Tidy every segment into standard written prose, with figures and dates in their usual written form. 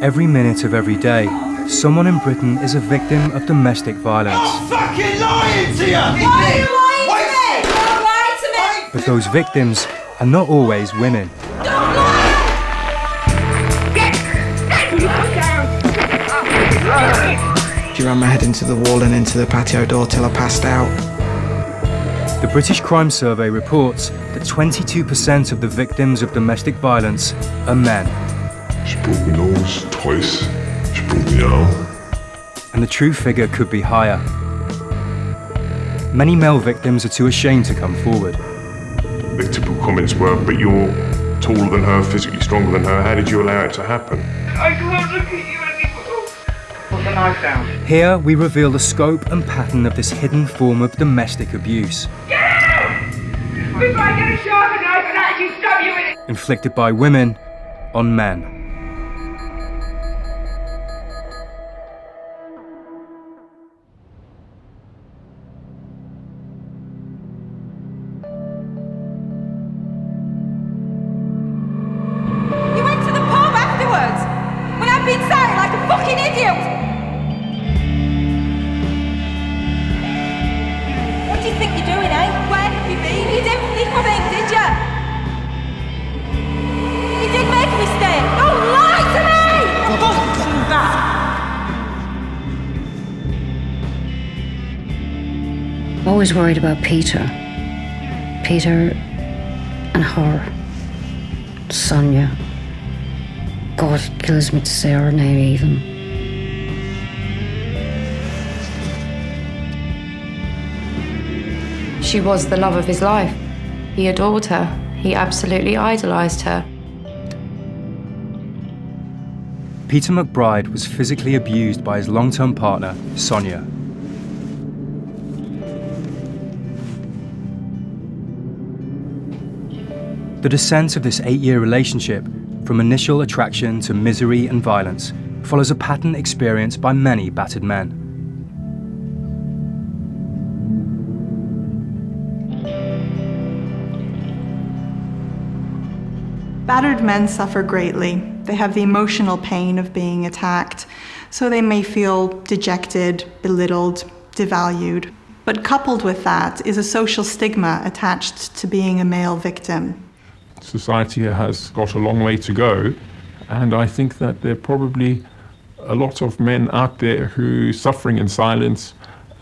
Every minute of every day, someone in Britain is a victim of domestic violence. I'm fucking lying to you! Why are you lying to me? Don't lie to me! But those victims are not always women. Don't lie! She ran my head into the wall and into the patio door till I passed out. The British Crime Survey reports that 22% of the victims of domestic violence are men. She broke my nose twice. She broke my arm. And the true figure could be higher. Many male victims are too ashamed to come forward. The typical comments were, but you're taller than her, physically stronger than her. How did you allow it to happen? I can't look at you anymore. Put the knife down. Here we reveal the scope and pattern of this hidden form of domestic abuse. Get out! Before I get a sharper knife and actually stab you in it! Inflicted by women on men. You went to the pub afterwards when I've been sounding like a fucking idiot! What do you think you're doing, eh? Where have you been? You didn't think of it, did you? You did make a mistake! Don't lie to me! Fucking bastard! Always worried about Peter. Peter and her. Sonia. God, it kills me to say her name even. She was the love of his life. He adored her. He absolutely idolized her. Peter McBride was physically abused by his long-term partner, Sonia. The descent of this 8-year relationship, from initial attraction to misery and violence, follows a pattern experienced by many battered men. Battered men suffer greatly. They have the emotional pain of being attacked, so they may feel dejected, belittled, devalued. But coupled with that is a social stigma attached to being a male victim. Society has got a long way to go, and I think that there are probably a lot of men out there who are suffering in silence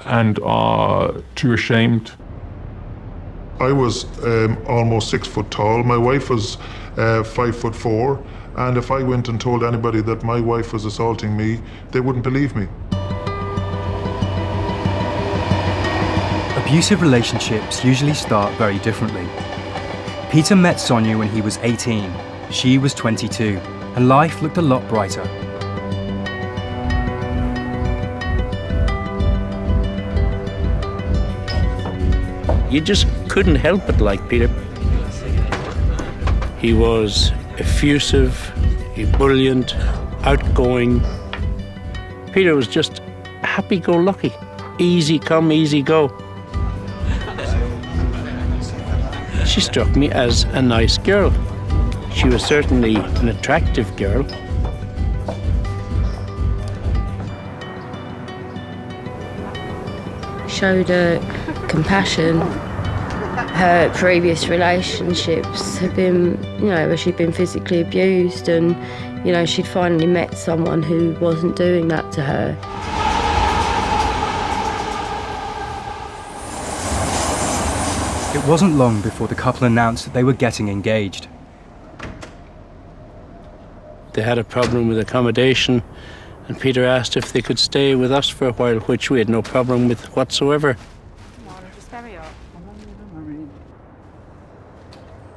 and are too ashamed. I was almost 6 foot tall. My wife was 5'4", and if I went and told anybody that my wife was assaulting me, they wouldn't believe me. Abusive relationships usually start very differently. Peter met Sonia when he was 18, she was 22, and life looked a lot brighter. You just couldn't help but like Peter. He was effusive, ebullient, outgoing. Peter was just happy-go-lucky, easy come, easy go. She struck me as a nice girl. She was certainly an attractive girl. Showed her compassion. Her previous relationships had been, where she'd been physically abused, and, she'd finally met someone who wasn't doing that to her. It wasn't long before the couple announced that they were getting engaged. They had a problem with accommodation, and Peter asked if they could stay with us for a while, which we had no problem with whatsoever.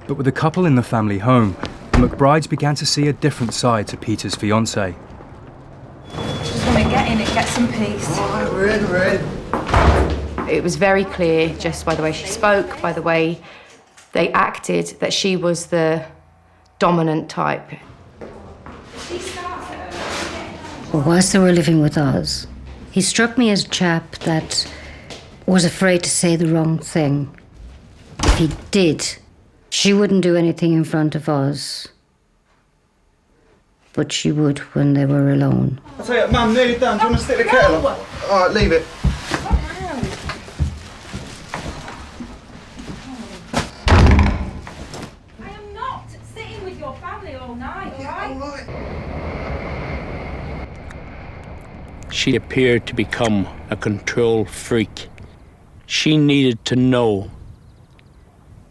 But with the couple in the family home, the McBrides began to see a different side to Peter's fiancée. Just want to get in and get some peace. Oh, we're in. It was very clear, just by the way she spoke, by the way they acted, that she was the dominant type. Whilst they were living with us, he struck me as a chap that was afraid to say the wrong thing. If he did, she wouldn't do anything in front of us but she would when they were alone. I tell you, Mum, nearly done. Do you want to stick the kettle on? All right, leave it. I am not sitting with your family all night, all right? She appeared to become a control freak. She needed to know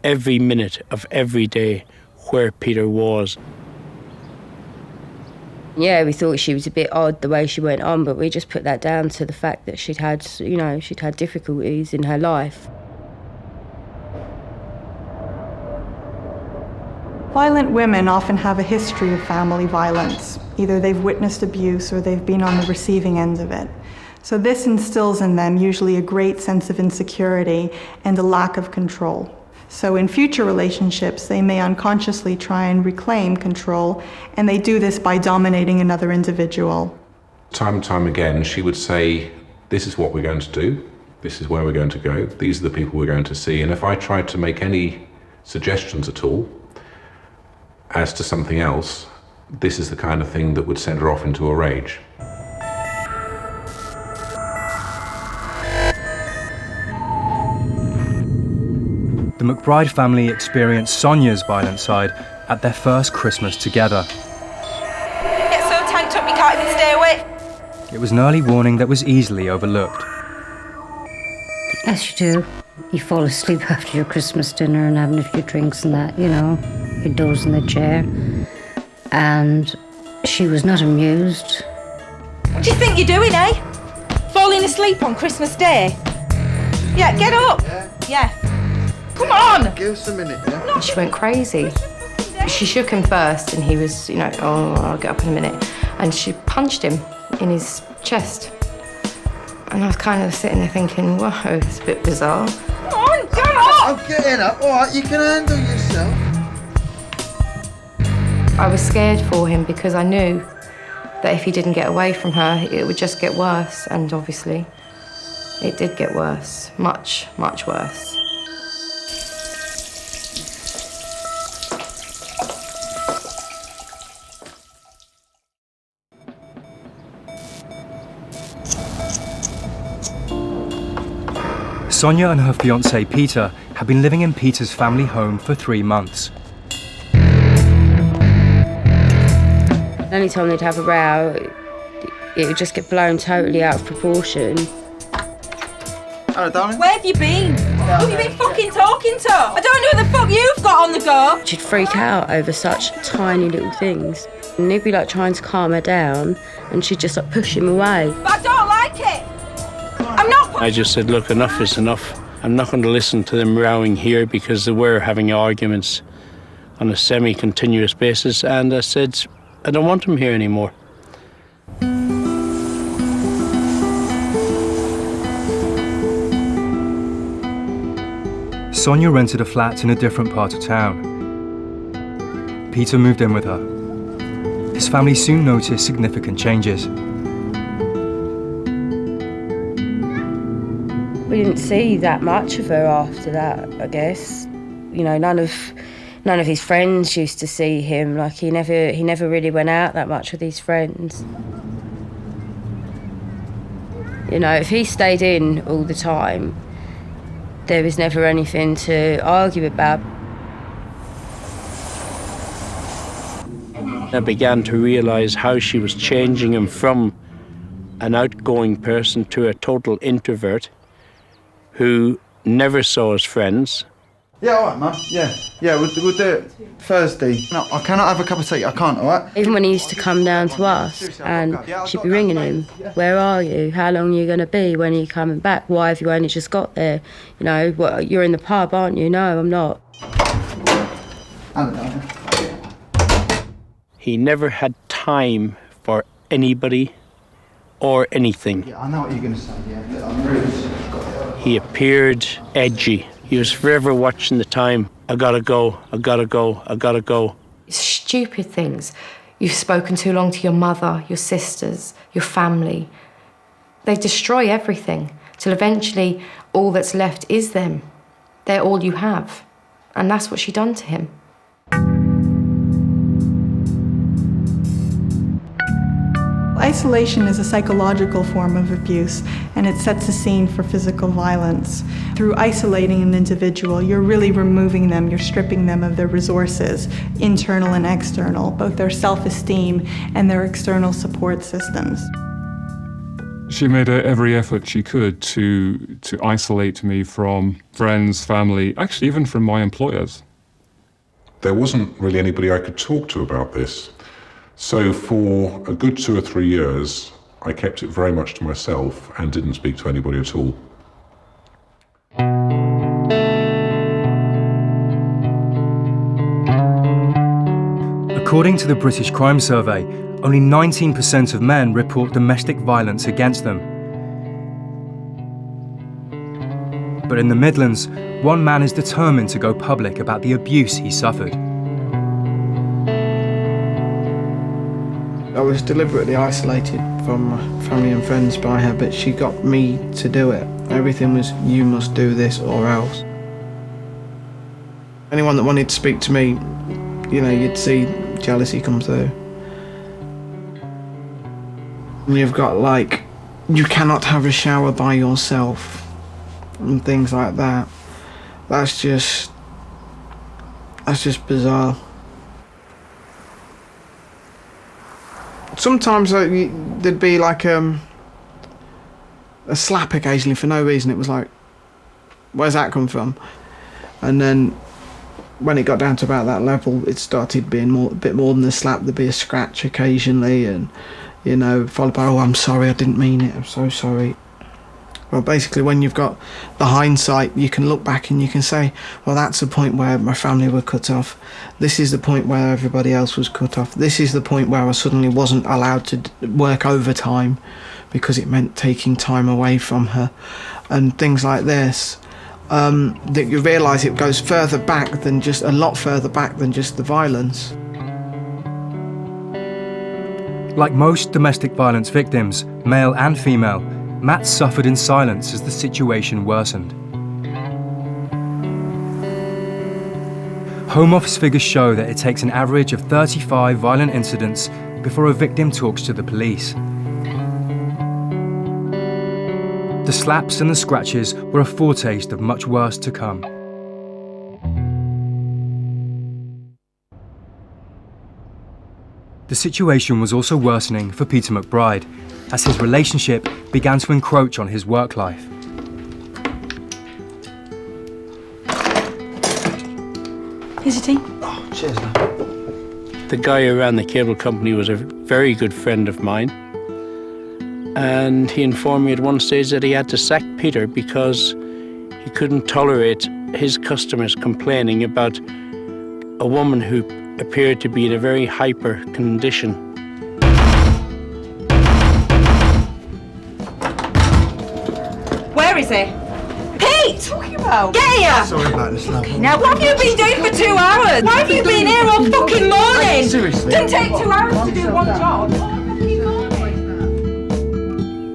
every minute of every day where Peter was. Yeah, we thought she was a bit odd the way she went on, but we just put that down to the fact that she'd had difficulties in her life. Violent women often have a history of family violence. Either they've witnessed abuse or they've been on the receiving end of it. So this instills in them usually a great sense of insecurity and a lack of control. So in future relationships, they may unconsciously try and reclaim control, and they do this by dominating another individual. Time and time again, she would say, this is what we're going to do, this is where we're going to go, these are the people we're going to see, and if I tried to make any suggestions at all as to something else, this is the kind of thing that would send her off into a rage. The McBride family experienced Sonia's violent side at their first Christmas together. Get so tanked up you can't even stay awake. It was an early warning that was easily overlooked. As you do. You fall asleep after your Christmas dinner and having a few drinks and that, you know. You doze in the chair. And she was not amused. What do you think you're doing, eh? Falling asleep on Christmas Day? Yeah, get up. Yeah. Come on! Give us a minute, yeah? She went crazy. She shook him first and he was, oh, I'll get up in a minute. And she punched him in his chest. And I was kind of sitting there thinking, whoa, it's a bit bizarre. Come on, get up! I'm getting up. All right, you can handle yourself. I was scared for him because I knew that if he didn't get away from her, it would just get worse. And obviously, it did get worse. Much, much worse. Sonia and her fiancé Peter had been living in Peter's family home for 3 months. Any time they'd have a row, it would just get blown totally out of proportion. Hello, darling. Where have you been? Who have you been fucking talking to? I don't know what the fuck you've got on the go. She'd freak out over such tiny little things. And he'd be like trying to calm her down, and she'd just like push him away. But I don't like it. I'm not. I just said, look, enough is enough. I'm not going to listen to them rowing here because they were having arguments on a semi-continuous basis, and I said, I don't want them here anymore. Sonia rented a flat in a different part of town. Peter moved in with her. His family soon noticed significant changes. We didn't see that much of her after that, I guess. You know, none of his friends used to see him. Like he never really went out that much with his friends. You know, if he stayed in all the time, there was never anything to argue about. I began to realise how she was changing him from an outgoing person to a total introvert who never saw his friends. Yeah, all right, Mum. Yeah, we'll do it Thursday. No, I cannot have a cup of tea. I can't, all right? Even when he used to come down to us and she'd be ringing him, where are you? How long are you going to be? When are you coming back? Why have you only just got there? You know, well, you're in the pub, aren't you? No, I'm not. He never had time for anybody or anything. Yeah, I know what you're going to say, yeah. I'm rude. He appeared edgy. He was forever watching the time. I gotta go, I gotta go, I gotta go. Stupid things. You've spoken too long to your mother, your sisters, your family. They destroy everything till eventually all that's left is them. They're all you have. And that's what she done to him. Isolation is a psychological form of abuse, and it sets a scene for physical violence. Through isolating an individual, you're really removing them, you're stripping them of their resources, internal and external, both their self-esteem and their external support systems. She made every effort she could to isolate me from friends, family, actually even from my employers. There wasn't really anybody I could talk to about this. So for a good 2 or 3 years, I kept it very much to myself and didn't speak to anybody at all. According to the British Crime Survey, only 19% of men report domestic violence against them. But in the Midlands, one man is determined to go public about the abuse he suffered. I was deliberately isolated from my family and friends by her, but she got me to do it. Everything was, you must do this or else. Anyone that wanted to speak to me, you know, you'd see jealousy come through. You've got, like, you cannot have a shower by yourself and things like that. That's just bizarre. Sometimes there'd be like a slap occasionally for no reason. It was like, where's that come from? And then when it got down to about that level, it started being a bit more than a slap. There'd be a scratch occasionally, and you know, followed by, oh, I'm sorry, I didn't mean it, I'm so sorry. Well, basically, when you've got the hindsight, you can look back and you can say, well, that's the point where my family were cut off. This is the point where everybody else was cut off. This is the point where I suddenly wasn't allowed to work overtime because it meant taking time away from her, and things like this. That you realise it goes further back than just, a lot further back than just the violence. Like most domestic violence victims, male and female, Matt suffered in silence as the situation worsened. Home Office figures show that it takes an average of 35 violent incidents before a victim talks to the police. The slaps and the scratches were a foretaste of much worse to come. The situation was also worsening for Peter McBride, as his relationship began to encroach on his work life. Here's your tea. Oh, cheers, love. The guy who ran the cable company was a very good friend of mine, and he informed me at one stage that he had to sack Peter because he couldn't tolerate his customers complaining about a woman who appeared to be in a very hyper condition. Where is he? Pete! What are you talking about? Get here! Sorry about this, love. Now, what have you been doing for 2 hours? Why have you been here all fucking morning? Seriously? Didn't take 2 hours to do one job.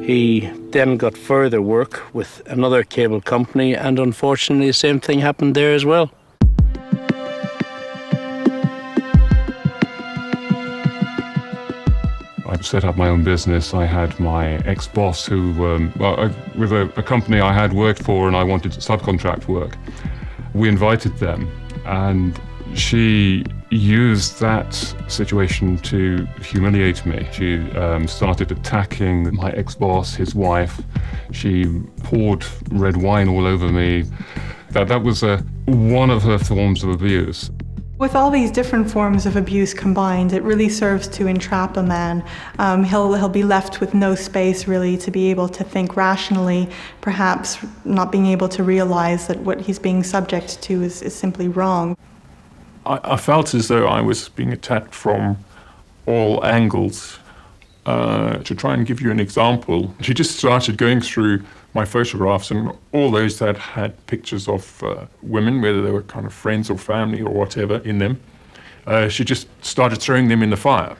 He then got further work with another cable company, and unfortunately the same thing happened there as well. I set up my own business. I had my ex-boss who, with a company I had worked for and I wanted to subcontract work. We invited them, and she used that situation to humiliate me. She started attacking my ex-boss, his wife. She poured red wine all over me. That was one of her forms of abuse. With all these different forms of abuse combined, it really serves to entrap a man. He'll be left with no space really to be able to think rationally, perhaps not being able to realize that what he's being subject to is simply wrong. I felt as though I was being attacked from all angles. To try and give you an example, she just started going through my photographs, and all those that had pictures of women, whether they were kind of friends or family or whatever in them, she just started throwing them in the fire.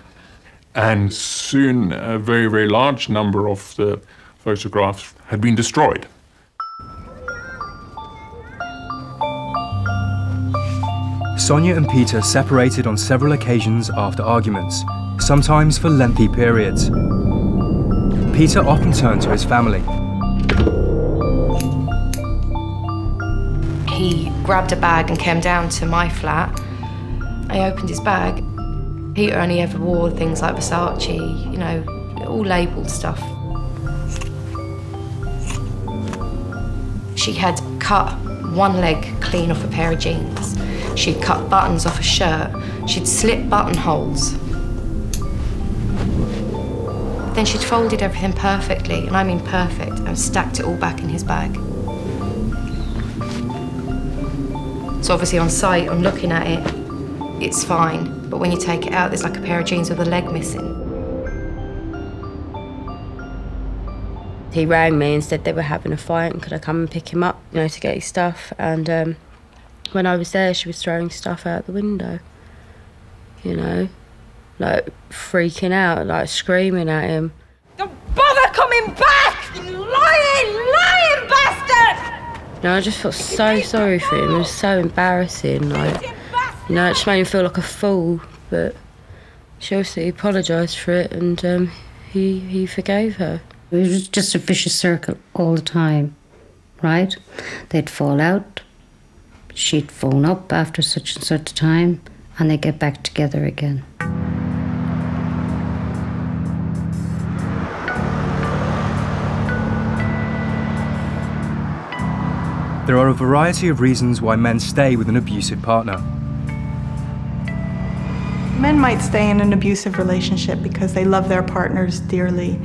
And soon a very, very large number of the photographs had been destroyed. Sonia and Peter separated on several occasions after arguments, sometimes for lengthy periods. Peter often turned to his family. He grabbed a bag and came down to my flat. I opened his bag. Peter only ever wore things like Versace, you know, all labelled stuff. She had cut one leg clean off a pair of jeans. She'd cut buttons off a shirt. She'd slit buttonholes. Then she'd folded everything perfectly, and I mean perfect, and stacked it all back in his bag. So obviously on sight, on looking at it, it's fine. But when you take it out, there's like a pair of jeans with a leg missing. He rang me and said they were having a fight and could I come and pick him up, you know, to get his stuff. And when I was there, she was throwing stuff out the window, you know, like freaking out, like screaming at him. Don't bother coming back, you lying bastard! No, I just felt so sorry for him. It was so embarrassing. Like, you know, it just made me feel like a fool. But she obviously apologised for it, and he forgave her. It was just a vicious circle all the time, right? They'd fall out. She'd phone up after such and such time, and they'd get back together again. There are a variety of reasons why men stay with an abusive partner. Men might stay in an abusive relationship because they love their partners dearly.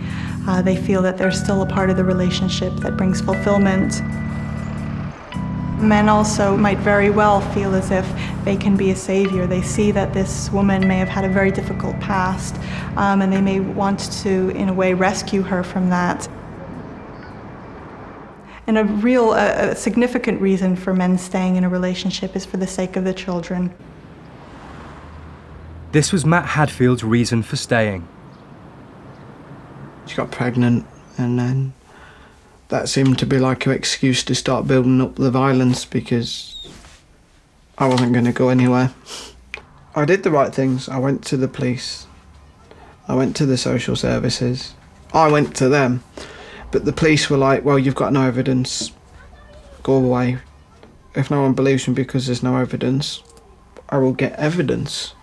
They feel that they're still a part of the relationship that brings fulfillment. Men also might very well feel as if they can be a savior. They see that this woman may have had a very difficult past, and they may want to, in a way, rescue her from that. And a real significant reason for men staying in a relationship is for the sake of the children. This was Matt Hadfield's reason for staying. She got pregnant, and then that seemed to be like an excuse to start building up the violence because I wasn't going to go anywhere. I did the right things. I went to the police. I went to the social services. I went to them. But the police were like, well, you've got no evidence. Go away. If no one believes me because there's no evidence, I will get evidence.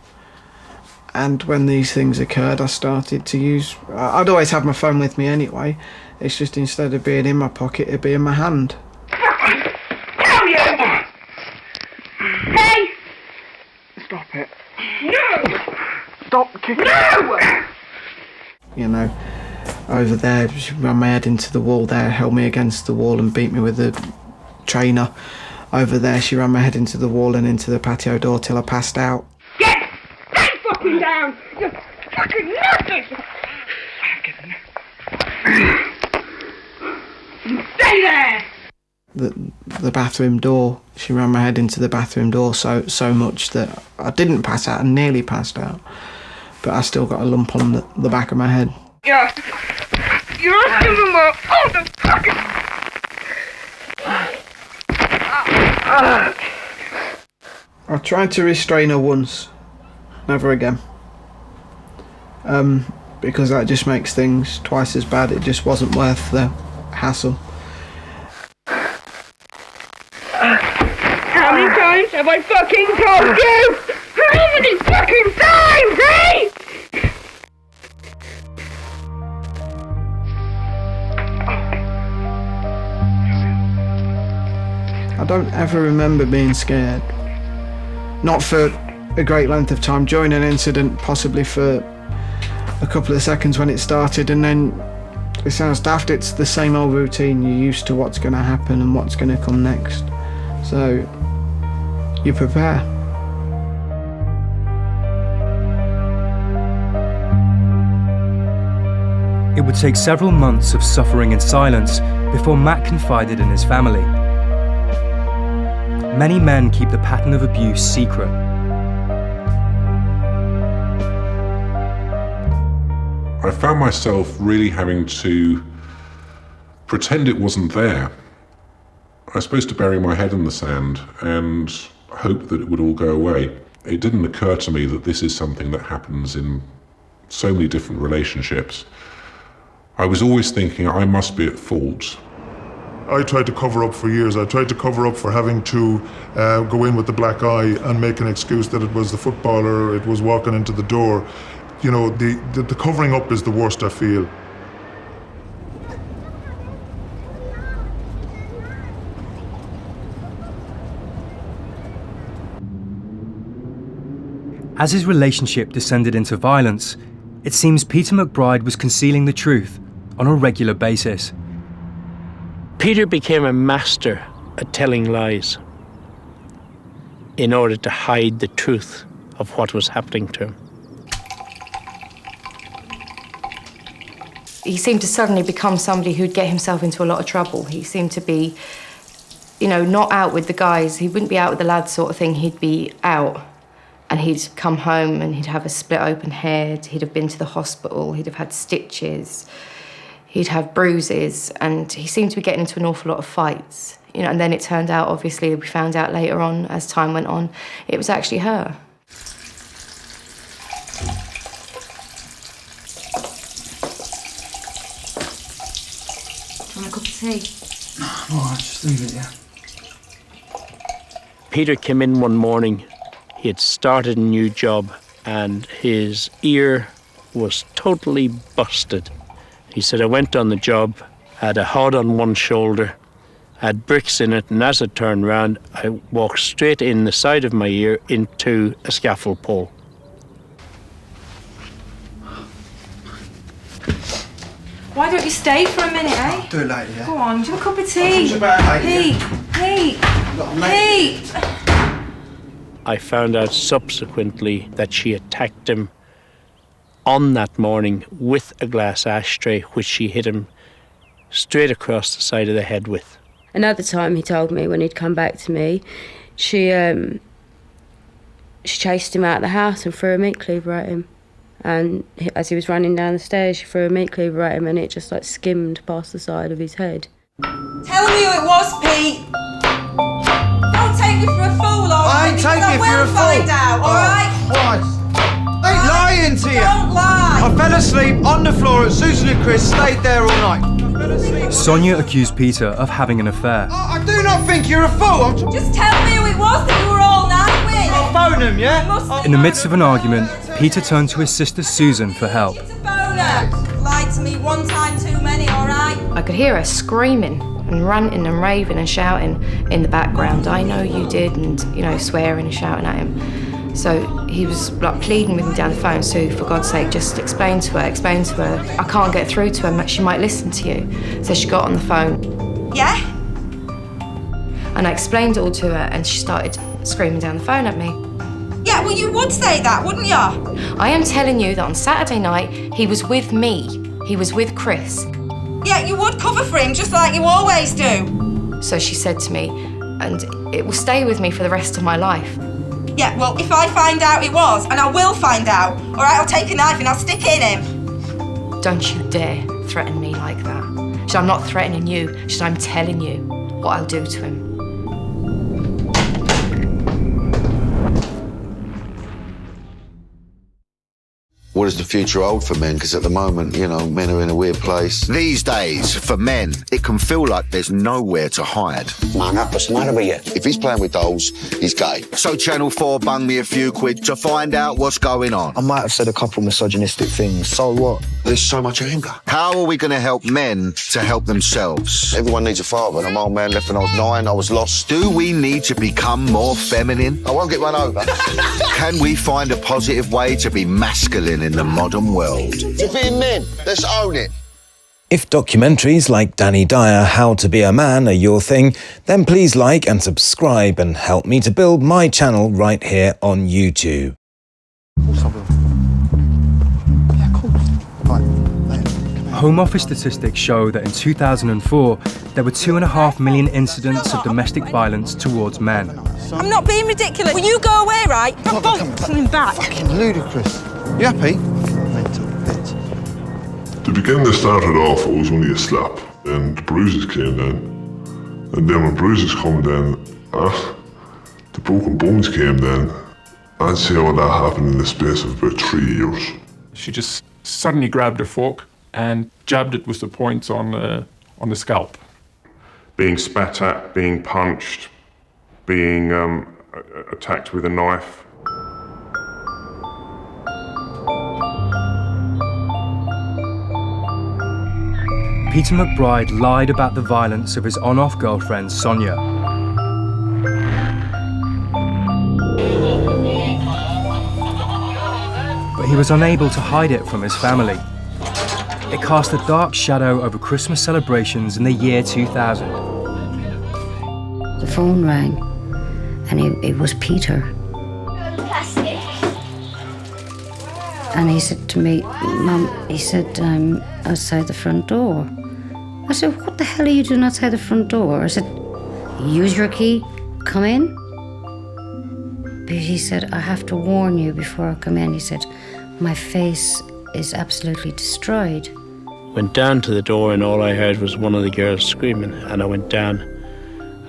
And when these things occurred, I started to use... I'd always have my phone with me anyway. It's just instead of being in my pocket, it'd be in my hand. Damn you! Hey! Stop it. No! Stop kicking. No! You know, over there, she ran my head into the wall there, held me against the wall and beat me with a trainer. Over there, she ran my head into the wall and into the patio door till I passed out. Get! Stay fucking down! You fucking nutty! Stay there! The bathroom door, she ran my head into the bathroom door so much that I didn't pass out, I nearly passed out. But I still got a lump on the back of my head. You're giving me all the fucking... I tried to restrain her once, never again. Because that just makes things twice as bad. It just wasn't worth the hassle. How many times have I fucking told you? How many fucking times, eh? I don't ever remember being scared. Not for a great length of time. During an incident, possibly for a couple of seconds when it started, and then it sounds daft, it's the same old routine. You're used to what's going to happen and what's going to come next. So you prepare. It would take several months of suffering in silence before Matt confided in his family. Many men keep the pattern of abuse secret. I found myself really having to pretend it wasn't there. I was supposed to bury my head in the sand and hope that it would all go away. It didn't occur to me that this is something that happens in so many different relationships, I was always thinking I must be at fault. I tried to cover up for years. I tried to cover up for having to go in with the black eye and make an excuse that it was the footballer, it was walking into the door. You know, the covering up is the worst, I feel. As his relationship descended into violence, it seems Peter McBride was concealing the truth on a regular basis. Peter became a master at telling lies in order to hide the truth of what was happening to him. He seemed to suddenly become somebody who'd get himself into a lot of trouble. He seemed to be, you know, not out with the guys. He wouldn't be out with the lads sort of thing. He'd be out and he'd come home and he'd have a split open head. He'd have been to the hospital. He'd have had stitches. He'd have bruises, and he seemed to be getting into an awful lot of fights. You know, and then it turned out, obviously, we found out later on, as time went on, it was actually her. Want a cup of tea? All right, just leave it, yeah. Peter came in one morning. He had started a new job, and his ear was totally busted. He said, I went on the job, had a hod on one shoulder, had bricks in it, and as it turned round, I walked straight in the side of my ear into a scaffold pole. Why don't you stay for a minute, eh? I'll do it later, yeah? Go on, do a cup of tea. Pete. I found out subsequently that she attacked him on that morning with a glass ashtray, which she hit him straight across the side of the head with. Another time he told me when he'd come back to me, she chased him out of the house and threw a meat cleaver at him. And as he was running down the stairs, she threw a meat cleaver at him and it just like skimmed past the side of his head. Tell me who it was, Pete. Don't take me for a fool, all right? I ain't taking you for a fool. I will find out, all right? Christ. I ain't lying to you. Don't lie. I fell asleep on the floor at Susan and Chris, stayed there all night. Sonia accused Peter of having an affair. I do not think you're a fool. Just tell me who it was that you were all night with. I'll phone him, yeah? In the midst of an argument, Peter turned to his sister Susan for help. Lied to me one time too many, all right? I could hear her screaming and ranting and raving and shouting in the background. I know you did, and, you know, swearing and shouting at him. So he was like pleading with me down the phone, Sue, for God's sake, just explain to her. I can't get through to her, she might listen to you. So she got on the phone. Yeah? And I explained it all to her, and she started screaming down the phone at me. Yeah, well, you would say that, wouldn't you? I am telling you that on Saturday night, he was with me. He was with Chris. Yeah, you would cover for him, just like you always do. So she said to me, and it will stay with me for the rest of my life. Yeah, well, if I find out it was, and I will find out, all right, I'll take a knife and I'll stick it in him. Don't you dare threaten me like that. I'm not threatening you, I'm telling you what I'll do to him. What does the future hold for men? Because at the moment, you know, men are in a weird place. These days, for men, it can feel like there's nowhere to hide. Man up, what's the matter with you? If he's playing with dolls, he's gay. So Channel 4 bung me a few quid to find out what's going on. I might have said a couple misogynistic things, so what? There's so much anger. How are we going to help men to help themselves? Everyone needs a father, and I'm old man left when I was 9, I was lost. Do we need to become more feminine? I won't get run over. Can we find a positive way to be masculine in the modern world? To be men, let's own it. If documentaries like Danny Dyer, How to Be a Man, are your thing, then please like and subscribe and help me to build my channel right here on YouTube. Home Office statistics show that in 2004, there were 2.5 million incidents of domestic violence towards men. I'm not being ridiculous. Will you go away, right? I'm coming back. Fucking ludicrous. You happy? The beginning that started off, it was only a slap, and the bruises came then. And then when bruises come then, the broken bones came then. I'd say all that happened in the space of about 3 years. She just suddenly grabbed a fork and jabbed it with the points on the scalp. Being spat at, being punched, being attacked with a knife. Peter McBride lied about the violence of his on-off girlfriend, Sonia. But he was unable to hide it from his family. It cast a dark shadow over Christmas celebrations in the year 2000. The phone rang, and it was Peter. And he said to me, Mum, he said, I'm outside the front door. I said, what the hell are you doing outside the front door? I said, use your key, come in. But he said, I have to warn you before I come in. He said, my face is absolutely destroyed. Went down to the door and all I heard was one of the girls screaming, and I went down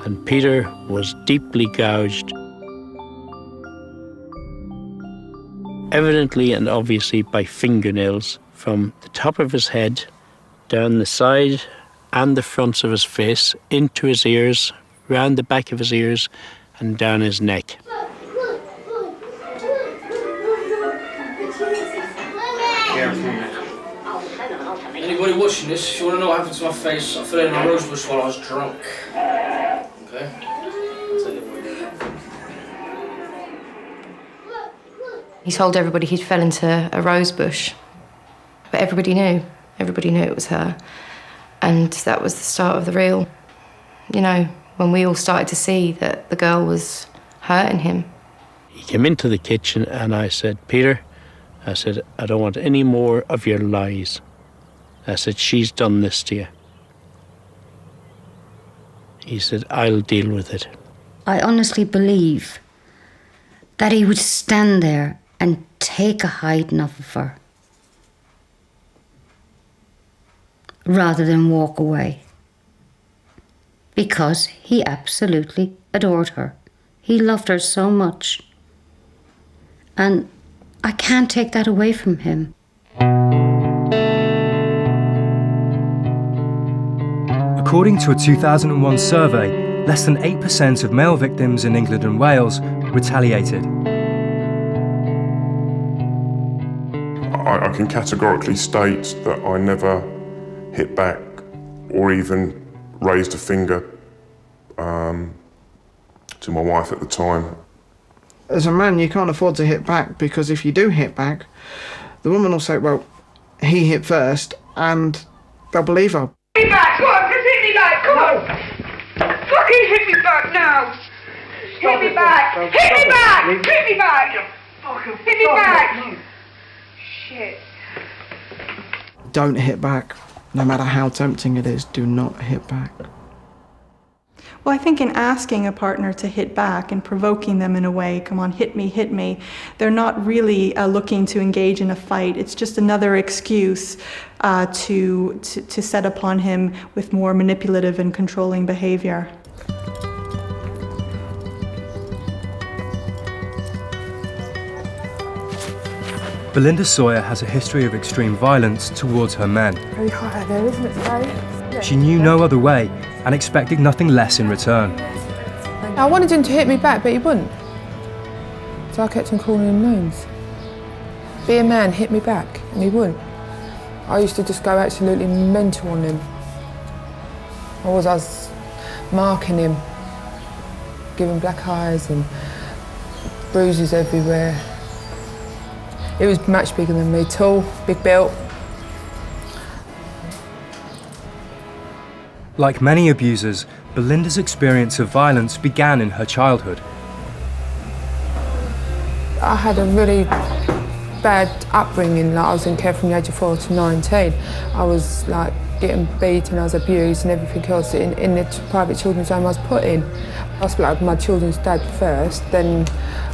and Peter was deeply gouged. Evidently and obviously by fingernails from the top of his head, down the side and the fronts of his face, into his ears, round the back of his ears and down his neck. Anybody watching this, if you want to know what happened to my face, I fell in a rose bush while I was drunk. Okay? I'll tell you what. He told everybody he'd fell into a rose bush, but everybody knew. Everybody knew it was her. And that was the start of the real, you know, when we all started to see that the girl was hurting him. He came into the kitchen and I said, Peter, I said, I don't want any more of your lies. I said, she's done this to you. He said, I'll deal with it. I honestly believe that he would stand there and take a hiding off of her rather than walk away, because he absolutely adored her. He loved her so much, and I can't take that away from him. According to a 2001 survey, less than 8% of male victims in England and Wales retaliated. I can categorically state that I never hit back or even raised a finger to my wife at the time. As a man, you can't afford to hit back, because if you do hit back, the woman will say, well, he hit first, and they'll believe her. Hit me back, come on, just hit me back, come on! Fucking hit me back now! Hit me back! Hit me back! Hit me back! Hit me back! Shit. Don't hit back. No matter how tempting it is, do not hit back. Well, I think in asking a partner to hit back and provoking them in a way, come on, hit me, they're not really looking to engage in a fight. It's just another excuse to set upon him with more manipulative and controlling behavior. Belinda Sawyer has a history of extreme violence towards her men. Very high there, isn't it, today? She knew no other way and expected nothing less in return. I wanted him to hit me back, but he wouldn't. So I kept on calling him names. Be a man, hit me back, and he wouldn't. I used to just go absolutely mental on him. I was marking him, giving black eyes and bruises everywhere. He was much bigger than me, tall, big built. Like many abusers, Belinda's experience of violence began in her childhood. I had a really bad upbringing. Like, I was in care from the age of 4 to 19. I was like getting beaten, I was abused and everything else in the private children's home I was put in. I split up with my children's dad first, then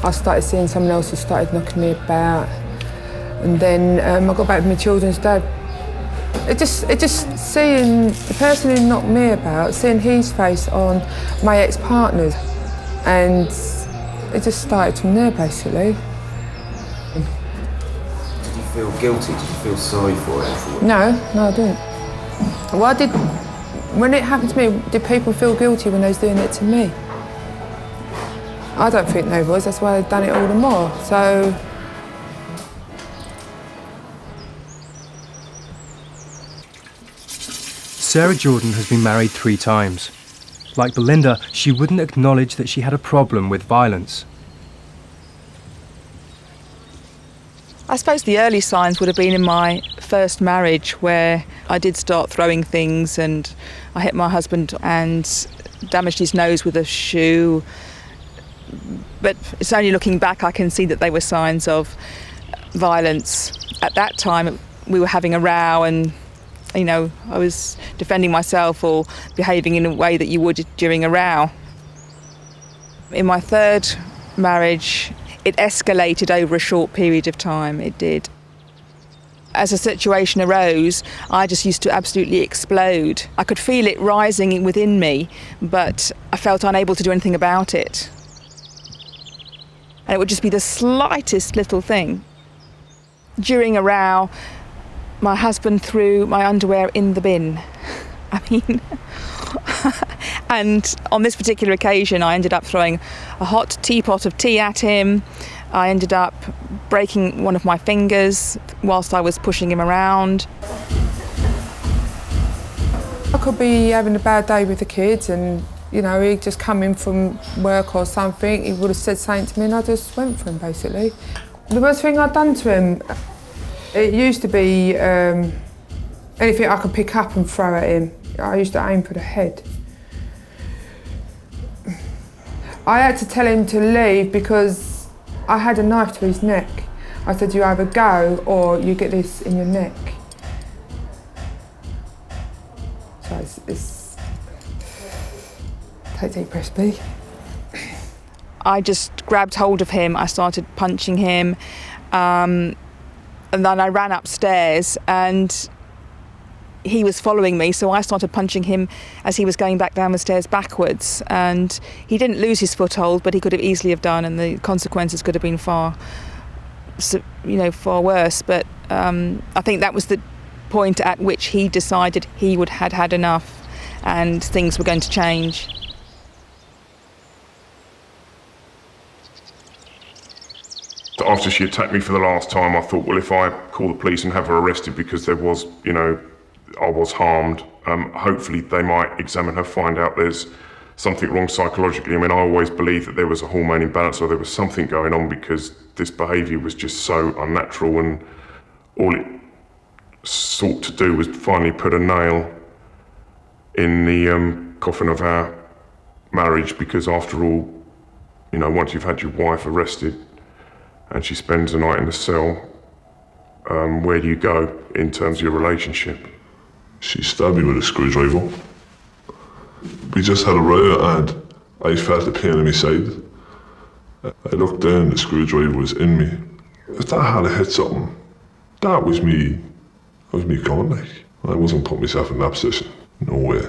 I started seeing someone else who started knocking me about. And then I got back with my children's dad. It just seeing the person who knocked me about, seeing his face on my ex-partners, and it just started from there basically. feel guilty? Did you feel sorry for it? No, I didn't. Well, when it happened to me, did people feel guilty when they was doing it to me? I don't think they was, that's why they've done it all the more, so... Sarah Jordan has been married 3 times. Like Belinda, she wouldn't acknowledge that she had a problem with violence. I suppose the early signs would have been in my first marriage, where I did start throwing things, and I hit my husband and damaged his nose with a shoe. But it's only looking back I can see that they were signs of violence. At that time, we were having a row, and I was defending myself or behaving in a way that you would during a row. In my third marriage, it escalated over a short period of time, it did. As a situation arose, I just used to absolutely explode. I could feel it rising within me, but I felt unable to do anything about it. And it would just be the slightest little thing. During a row, my husband threw my underwear in the bin. And on this particular occasion, I ended up throwing a hot teapot of tea at him. I ended up breaking one of my fingers whilst I was pushing him around. I could be having a bad day with the kids, and he'd just come in from work or something, he would have said something to me and I just went for him, basically. The worst thing I'd done to him, it used to be anything I could pick up and throw at him. I used to aim for the head. I had to tell him to leave because I had a knife to his neck. I said, you either go or you get this in your neck. So it's take deep breaths, B. I just grabbed hold of him, I started punching him, and then I ran upstairs and he was following me, so I started punching him as he was going back down the stairs backwards, and he didn't lose his foothold, but he could have easily have done, and the consequences could have been far worse. But I think that was the point at which he decided he had had enough and things were going to change. After she attacked me for the last time, I thought, well, if I call the police and have her arrested because there was, I was harmed, hopefully they might examine her, find out there's something wrong psychologically. I always believed that there was a hormone imbalance or there was something going on, because this behaviour was just so unnatural, and all it sought to do was finally put a nail in the coffin of our marriage, because after all, once you've had your wife arrested and she spends the night in the cell, where do you go in terms of your relationship? She stabbed me with a screwdriver. We just had a riot and I felt the pain in my side. I looked down, the screwdriver was in me. If that had hit something, that was me gone, like. I wasn't putting myself in that position. No way.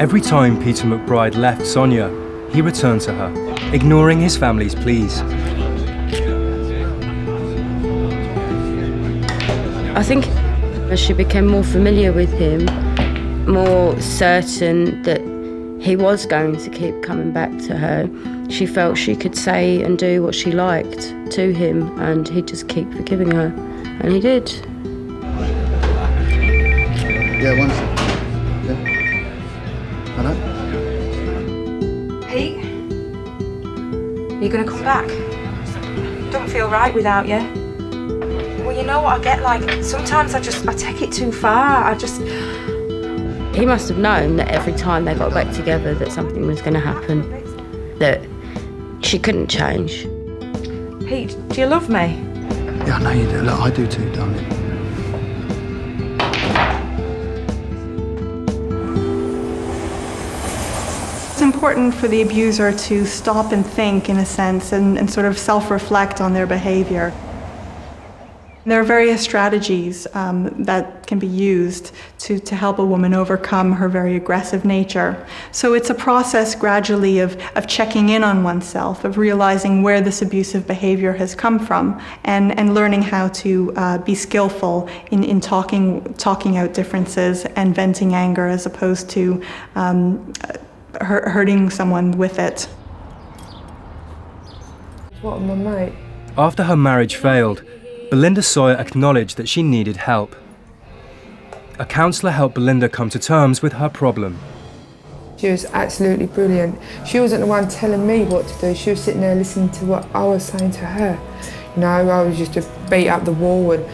Every time Peter McBride left Sonia, he returned to her, ignoring his family's pleas. I think as she became more familiar with him, more certain that he was going to keep coming back to her, she felt she could say and do what she liked to him, and he'd just keep forgiving her. And he did. Yeah, one second. Yeah. Hello? Pete? Are you going to come back? Don't feel right without you. Well, you know what I get like. Sometimes I take it too far. He must have known that every time they got back together that something was going to happen, that she couldn't change. Pete, do you love me? Yeah, I know you do. Look, I do too, darling. It's important for the abuser to stop and think, in a sense, and sort of self-reflect on their behaviour. There are various strategies that can be used to help a woman overcome her very aggressive nature. So it's a process gradually of checking in on oneself, of realizing where this abusive behavior has come from, and learning how to be skillful in talking out differences and venting anger as opposed to hurting someone with it. What, my mate? After her marriage failed, Belinda Sawyer acknowledged that she needed help. A counsellor helped Belinda come to terms with her problem. She was absolutely brilliant. She wasn't the one telling me what to do. She was sitting there listening to what I was saying to her. You know, I was just to beat up the wall and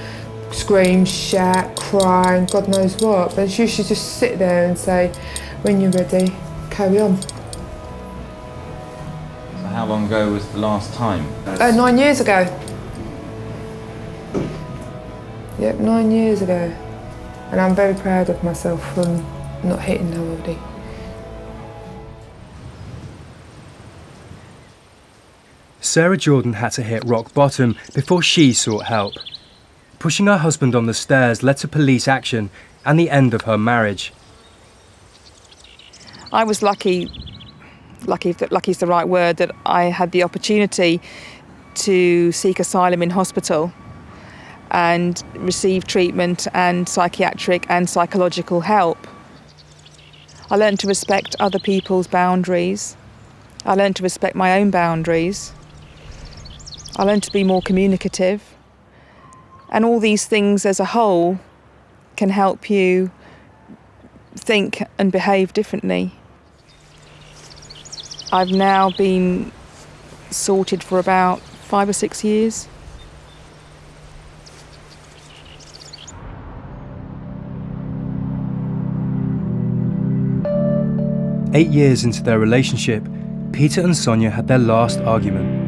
scream, shout, cry, and God knows what. But she used to just sit there and say, when you're ready, carry on. So how long ago was the last time? 9 years ago. Yep, 9 years ago. And I'm very proud of myself for not hitting nobody. Sarah Jordan had to hit rock bottom before she sought help. Pushing her husband on the stairs led to police action and the end of her marriage. I was lucky if lucky is the right word, that I had the opportunity to seek asylum in hospital and receive treatment and psychiatric and psychological help. I learned to respect other people's boundaries. I learned to respect my own boundaries. I learned to be more communicative. And all these things as a whole can help you think and behave differently. I've now been sorted for about 5 or 6 years. "8 years into their relationship, Peter and Sonia had their last argument.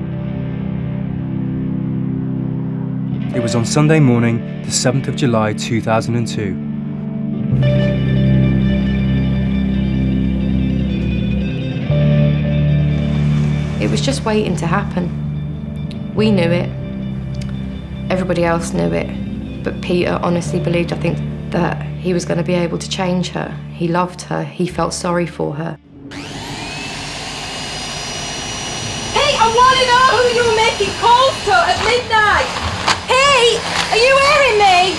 It was on Sunday morning, the 7th of July 2002. It was just waiting to happen. We knew it. Everybody else knew it. But Peter honestly believed, I think, that he was going to be able to change her. He loved her. He felt sorry for her. Hey, I want to know who you were making calls to at midnight. Hey, are you hearing me?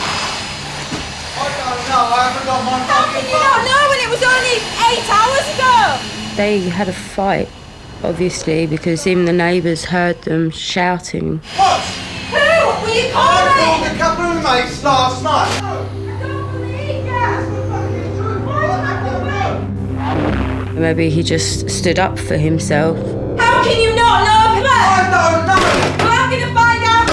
I don't know, I haven't got my fucking phone. How can you not know when it was only 8 hours ago? They had a fight, obviously, because even the neighbours heard them shouting. What? Who were you calling? I called a couple of mates last night. Maybe he just stood up for himself. How can you not know that? I don't know. Well, I'm going to find out.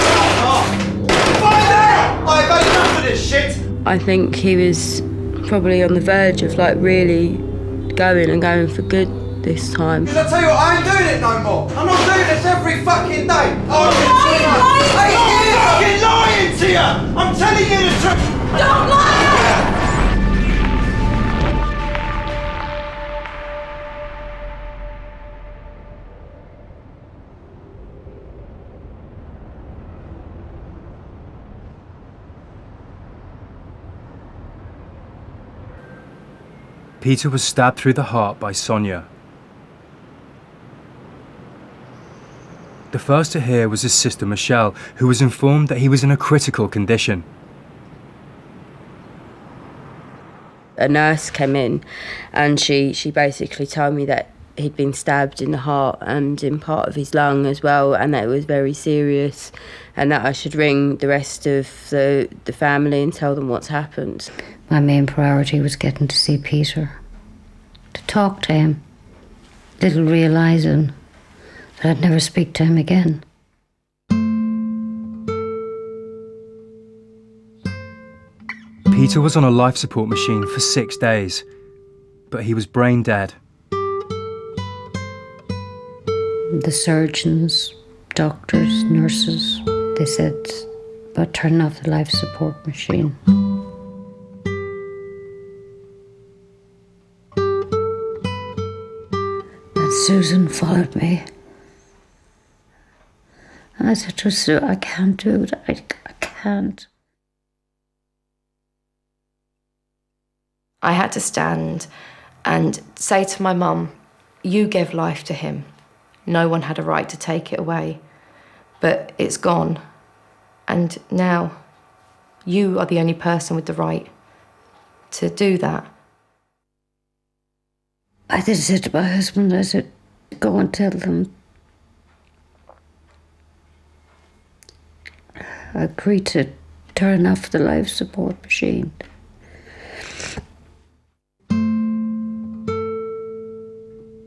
Find out! I've had enough of this shit. I think he was probably on the verge of like really going for good this time. Did I tell you what? I ain't doing it no more. I'm not doing this every fucking day. I ain't fucking lying to you. I'm telling you the truth. Don't lie! Peter was stabbed through the heart by Sonia. The first to hear was his sister Michelle, who was informed that he was in a critical condition. A nurse came in and she basically told me that he'd been stabbed in the heart and in part of his lung as well, and that it was very serious, and that I should ring the rest of the family and tell them what's happened. My main priority was getting to see Peter, to talk to him, little realising that I'd never speak to him again. Peter was on a life support machine for 6 days, but he was brain dead. The surgeons, doctors, nurses, they said about turning off the life support machine. And Susan followed me. And I said to Sue, I can't do it. I can't. hand. I had to stand and say to my mum, you gave life to him. No one had a right to take it away. But it's gone. And now you are the only person with the right to do that. I did say to my husband, I said, go and tell them. I agreed to turn off the life support machine.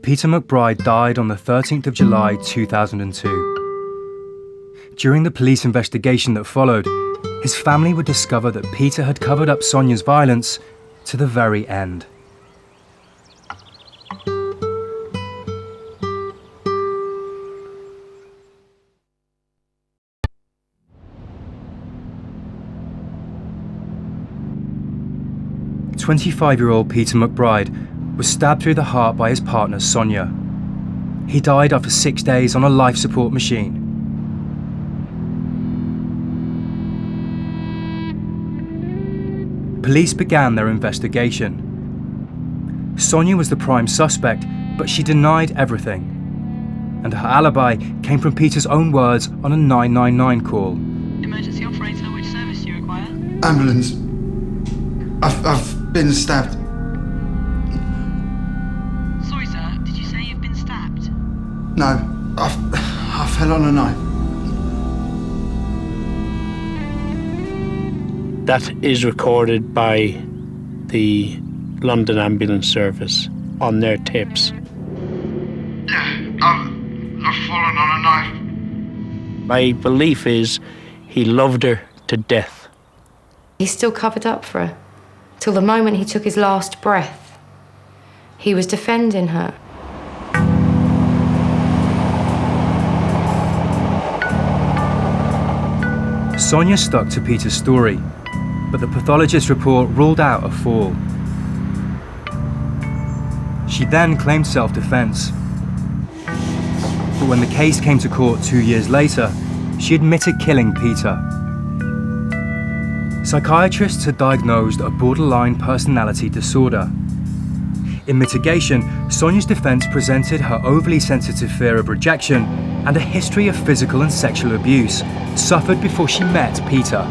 Peter McBride died on the 13th of July 2002. During the police investigation that followed, his family would discover that Peter had covered up Sonia's violence to the very end. "25-year-old Peter McBride was stabbed through the heart by his partner Sonia. He died after 6 days on a life support machine. Police began their investigation. Sonia was the prime suspect, but she denied everything. And her alibi came from Peter's own words on a 999 call. Emergency operator, which service do you require? Ambulance. I've been stabbed. Sorry, sir. Did you say you've been stabbed? No, I fell on a knife. That is recorded by the London Ambulance Service on their tapes. Yeah, I've fallen on a knife. My belief is he loved her to death. He still covered up for her, till the moment he took his last breath. He was defending her. Sonia stuck to Peter's story, but the pathologist's report ruled out a fall. She then claimed self-defense. But when the case came to court 2 years later, she admitted killing Peter. Psychiatrists had diagnosed a borderline personality disorder. In mitigation, Sonia's defense presented her overly sensitive fear of rejection and a history of physical and sexual abuse suffered before she met Peter.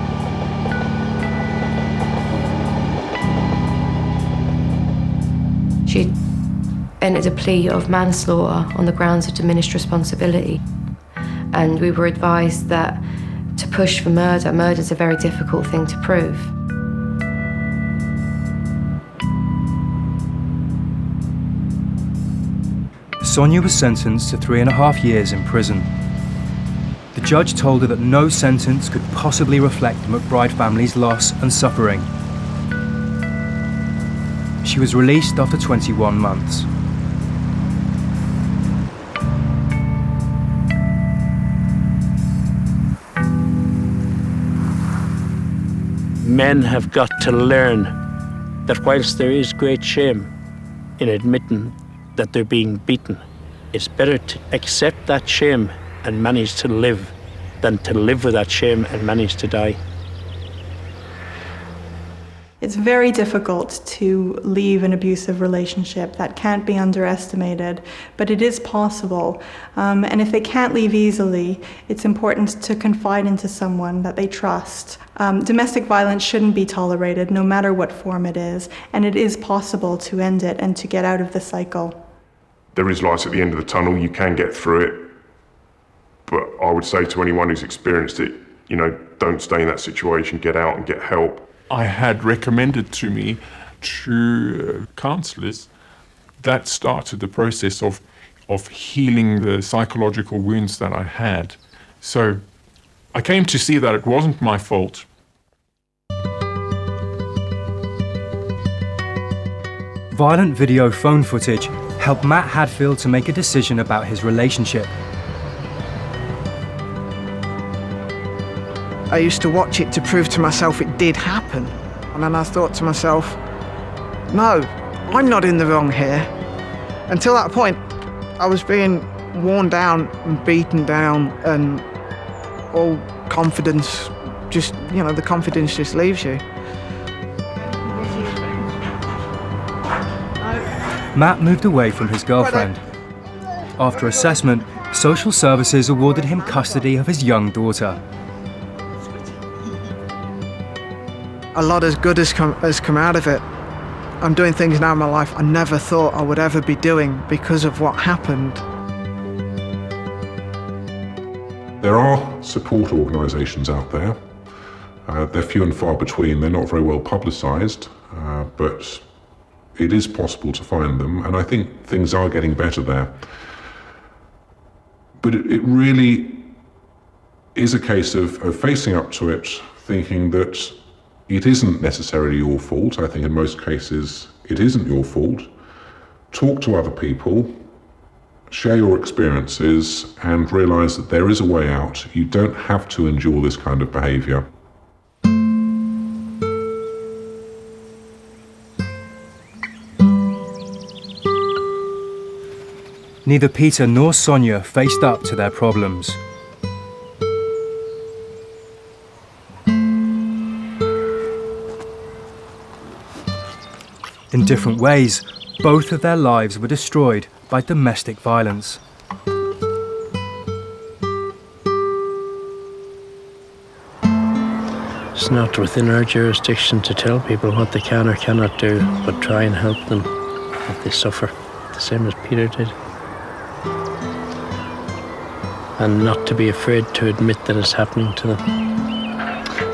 She entered a plea of manslaughter on the grounds of diminished responsibility. And we were advised that to push for murder's a very difficult thing to prove. Sonia was sentenced to 3.5 years in prison. The judge told her that no sentence could possibly reflect the McBride family's loss and suffering. She was released after 21 months. Men have got to learn that whilst there is great shame in admitting that they're being beaten, it's better to accept that shame and manage to live than to live with that shame and manage to die. It's very difficult to leave an abusive relationship. That can't be underestimated, but it is possible. And if they can't leave easily, it's important to confide into someone that they trust. Domestic violence shouldn't be tolerated, no matter what form it is, and it is possible to end it and to get out of the cycle. There is light at the end of the tunnel, you can get through it. But I would say to anyone who's experienced it, don't stay in that situation, get out and get help. I had recommended to me to counsellors. That started the process of healing the psychological wounds that I had. So I came to see that it wasn't my fault. Violent video phone footage helped Matt Hadfield to make a decision about his relationship. I used to watch it to prove to myself it did happen. And then I thought to myself, no, I'm not in the wrong here. Until that point, I was being worn down and beaten down and all confidence just, the confidence just leaves you. Matt moved away from his girlfriend. After assessment, social services awarded him custody of his young daughter. A lot as good has come out of it. I'm doing things now in my life I never thought I would ever be doing because of what happened. There are support organisations out there. They're few and far between. They're not very well publicised, but it is possible to find them, and I think things are getting better there. But it really is a case of facing up to it, thinking that it isn't necessarily your fault. I think in most cases it isn't your fault. Talk to other people, share your experiences, and realise that there is a way out. You don't have to endure this kind of behaviour. Neither Peter nor Sonia faced up to their problems. In different ways, both of their lives were destroyed by domestic violence. It's not within our jurisdiction to tell people what they can or cannot do, but try and help them if they suffer, the same as Peter did. And not to be afraid to admit that it's happening to them.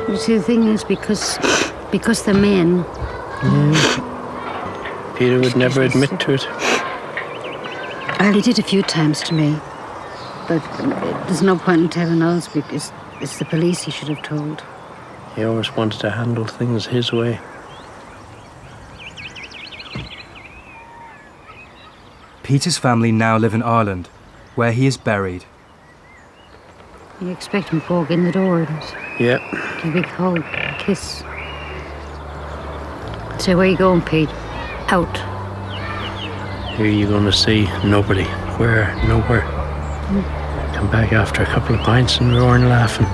You see, the thing is, because they're men. Yeah. Peter would never admit to it. Well, he did a few times to me, but there's no point in telling us because it's the police he should have told. He always wanted to handle things his way. Peter's family now live in Ireland, where he is buried. You expect him to walk in the door and Yep. give a big hug, kiss. Say, where you going, Pete? Out. Who are you going to see? Nobody. Where? Nowhere. Come back after a couple of pints and roaring laughing.